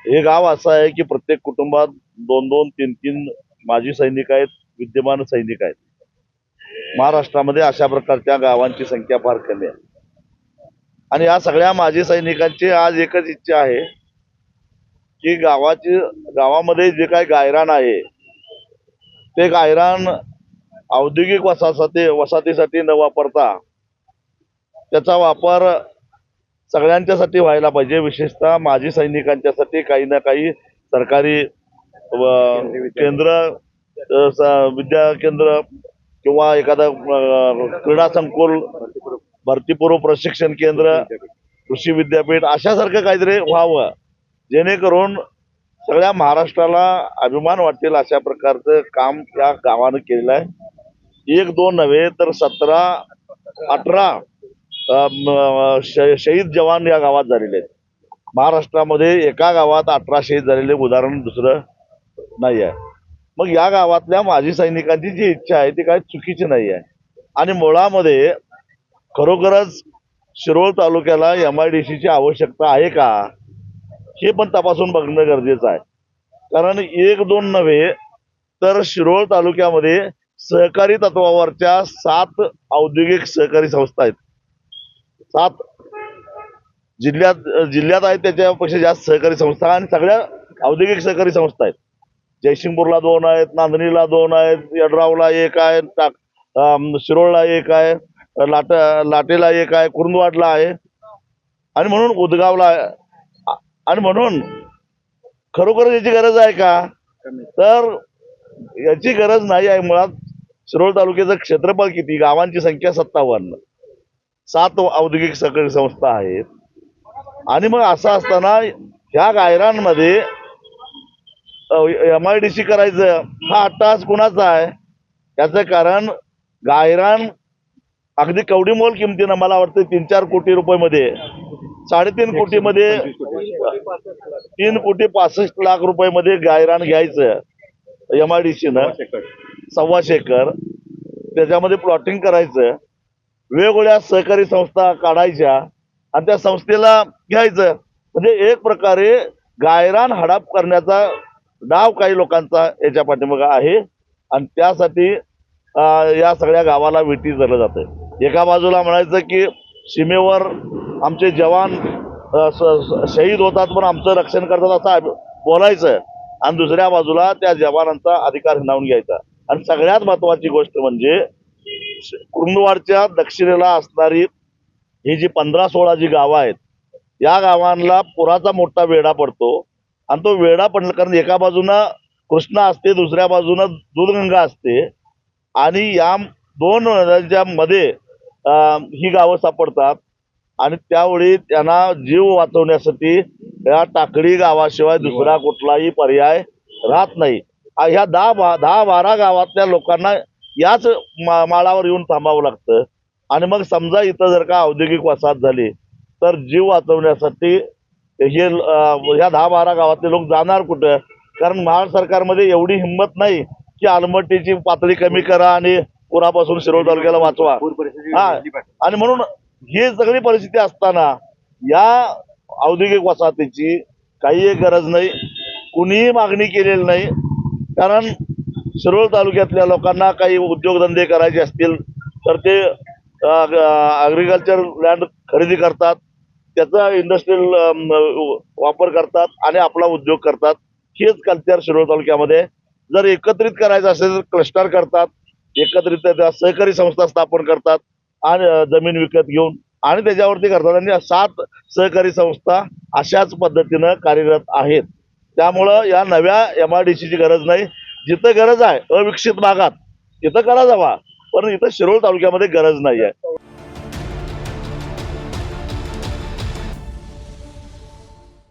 हे गाव असं आहे की प्रत्येक कुटुंबात 2-2, 3-3 माजी सैनिक आहेत, विद्यमान सैनिक आहेत. महाराष्ट्रामध्ये अशा प्रकारच्या गावांची संख्या फार कमी आहे. आणि या सगळ्या माजी सैनिकांची आज एकच इच्छा आहे की गावामध्ये जे काही गायरान आहे ते गायरान औद्योगिक वसाहतीसाठी न वापरता त्याचा वापर सगळ्यांच्यासाठी व्हायला पाहिजे. विशेषतः माजी सैनिकांच्यासाठी काही ना काही सरकारी केंद्र, विद्या केंद्र किंवा एखादा क्रीडा संकुल, भरतीपूर्व प्रशिक्षण केंद्र, कृषी विद्यापीठ अशासारखं काहीतरी व्हावं, जेणेकरून सगळ्या महाराष्ट्राला अभिमान वाटेल अशा प्रकारचं काम या गावानं केलेलं आहे. 1-2 नव्हे तर 17-18 शहीद जवान या गावात झालेले आहेत. महाराष्ट्रामध्ये एका गावात 18 शहीद झालेले उदाहरण दुसरं नाही आहे. मग या गावातल्या माजी सैनिकांची जी इच्छा आहे ती काही चुकीची नाही आहे. आणि मुळामध्ये खरोखरच शिरोळ तालुक्याला MIDC ची आवश्यकता आहे का, हे पण तपासून बघणं गरजेचं आहे. कारण 1-2 नव्हे तर शिरोळ तालुक्यामध्ये सहकारी तत्वावरच्या 7 औद्योगिक सहकारी संस्था आहेत. 7 जिल्ह्यात आहेत, त्याच्यापेक्षा जास्त सहकारी संस्था आणि सगळ्या औद्योगिक सहकारी संस्था आहेत. जयसिंगपूरला 2 आहेत, नांदणीला 2 आहेत, यड्रावला 1 आहे, शिरोळला 1 आहे, लाटेला 1 आहे, कुरुंदवाडला आहे आणि म्हणून उदगावला आहे. आणि म्हणून खरोखर याची गरज आहे का, तर याची गरज नाही आहे. मुळात शिरोळ तालुक्याचं क्षेत्रफळ किती, गावांची संख्या 57, 7 औद्योगिक सहकारी संस्था आहेत. आणि मग असं असताना ह्या गायरांमध्ये MIDC करायचं हा अट्टहास कुणाचा आहे. याचं कारण गायरान अगदी कवडीमोल किमतीनं, मला वाटतं 3-4 कोटी रुपये, 3.5 कोटीमध्ये 3,65,00,000 रुपये गायरान घ्यायचं MIDCनं, 1.25 एकर. त्याच्यामध्ये प्लॉटिंग करायचं, वेगवेगळ्या सहकारी संस्था काढायच्या आणि त्या संस्थेला घ्यायचं. म्हणजे एक प्रकारे गायरान हडप करण्याचा डाव काही लोकांचा याच्या पाठीमागे आहे. आणि त्यासाठी या सगळ्या गावाला विटी धरलं जातं. एका बाजूला म्हणायचं की सीमेवर आमचे जवान शहीद होतात पण आमचं रक्षण करतात असं बोलायचं, आणि दुसऱ्या बाजूला त्या जवानांचा अधिकार हिणावून घ्यायचा. आणि सगळ्यात महत्वाची गोष्ट म्हणजे कुरुंदवाडच्या दक्षिणेला असणारी ही जी 15-16 जी गावं आहेत, या गावांना पुराचा मोठा वेढा पडतो. आणि तो वेढा पडला कारण एका बाजूनं कृष्णा असते, दुसऱ्या बाजूनं दूधगंगा असते, आणि या 2 नद्यांच्या मध्ये ही गावं सापडतात. आणि त्यावेळी त्यांना जीव वाचवण्यासाठी या टाकळी गावाशिवाय दुसरा कुठलाही पर्याय राहत नाही. ह्या 10-12 गावातल्या लोकांना याच माळावर येऊन थांबावं लागतं. आणि मग समजा इथं जर का औद्योगिक वसाहत झाली तर जीव वाचवण्यासाठी हे ह्या 10-12 गावातले लोक जाणार कुठं. कारण महाराष्ट्र सरकारमध्ये एवढी हिंमत नाही की आलमट्टीची पातळी कमी करा आणि पुरापासून शिरोळ तालुक्याला वाचवा. आणि म्हणून ही सगळी परिस्थिती असताना या औद्योगिक वसाहतीची काही गरज नाही, कुणीही मागणी केलेली नाही. कारण शिरोळ तालुक्यातल्या लोकांना काही उद्योगधंदे करायचे असतील तर ते ॲग्रिकल्चर लँड खरेदी करतात, त्याचा इंडस्ट्रियल वापर करतात आणि आपला उद्योग करतात. हेच कल्चर शिरोळ तालुक्यामध्ये. जर एकत्रित करायचं असेल तर क्लस्टर करतात, एकत्रित सहकारी संस्था स्थापन करतात आणि जमीन विकत घेऊन आणि त्याच्यावरती करतात. आणि 7 सहकारी संस्था अशाच पद्धतीनं कार्यरत आहेत. त्यामुळं या नव्या MIDC ची गरज नाही. जिथं गरज आहे अविकसित भागात तिथं करा जावा, पण इथं शिरोळ तालुक्यामध्ये गरज नाही आहे.